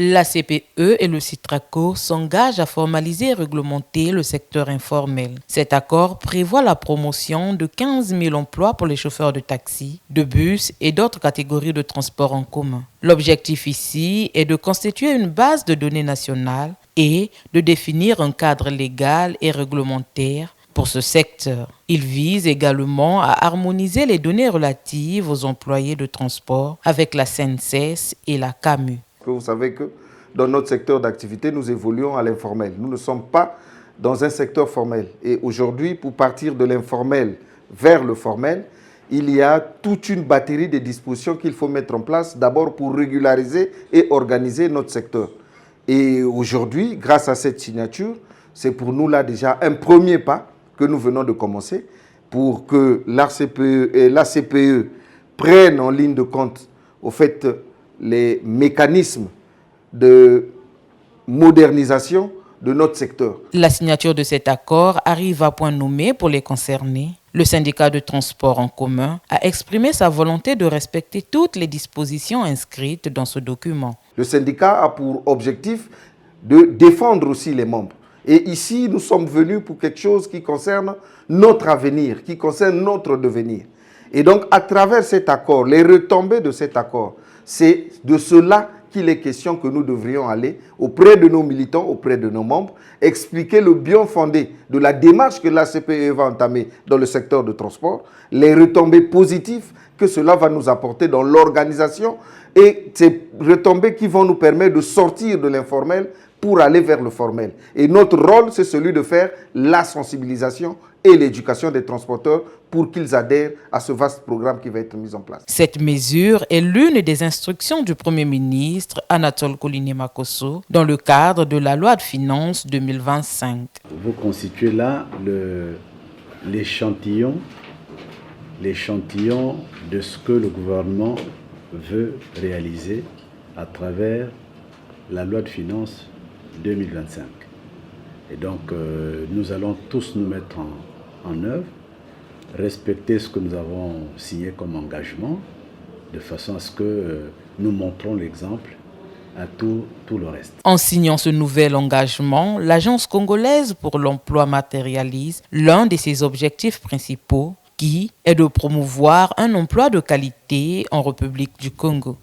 La CPE et le Citraco s'engagent à formaliser et réglementer le secteur informel. Cet accord prévoit la promotion de 15 000 emplois pour les chauffeurs de taxi, de bus et d'autres catégories de transport en commun. L'objectif ici est de constituer une base de données nationale et de définir un cadre légal et réglementaire pour ce secteur. Il vise également à harmoniser les données relatives aux employés de transport avec la SNCS et la CAMU. Vous savez que dans notre secteur d'activité, nous évoluons à l'informel. Nous ne sommes pas dans un secteur formel. Et aujourd'hui, pour partir de l'informel vers le formel, il y a toute une batterie de dispositions qu'il faut mettre en place, d'abord pour régulariser et organiser notre secteur. Et aujourd'hui, grâce à cette signature, c'est pour nous là déjà un premier pas que nous venons de commencer pour que l'ACPE et la CPE prennent en ligne de compte au fait les mécanismes de modernisation de notre secteur. La signature de cet accord arrive à point nommé pour les concernés. Le syndicat de transport en commun a exprimé sa volonté de respecter toutes les dispositions inscrites dans ce document. Le syndicat a pour objectif de défendre aussi les membres. Et ici, nous sommes venus pour quelque chose qui concerne notre avenir, qui concerne notre devenir. Et donc, à travers cet accord, les retombées de cet accord, c'est de cela qu'il est question que nous devrions aller auprès de nos militants, auprès de nos membres, expliquer le bien fondé de la démarche que la CPE va entamer dans le secteur de transport, les retombées positives que cela va nous apporter dans l'organisation et ces retombées qui vont nous permettre de sortir de l'informel pour aller vers le formel. Et notre rôle, c'est celui de faire la sensibilisation et l'éducation des transporteurs pour qu'ils adhèrent à ce vaste programme qui va être mis en place. Cette mesure est l'une des instructions du Premier ministre Anatole Kouliné-Makosso dans le cadre de la loi de finances 2025. Vous constituez là l'échantillon de ce que le gouvernement veut réaliser à travers la loi de finances 2025. Et donc, nous allons tous nous mettre en œuvre, respecter ce que nous avons signé comme engagement, de façon à ce que nous montrons l'exemple à tout le reste. En signant ce nouvel engagement, l'Agence congolaise pour l'emploi matérialise l'un de ses objectifs principaux, qui est de promouvoir un emploi de qualité en République du Congo.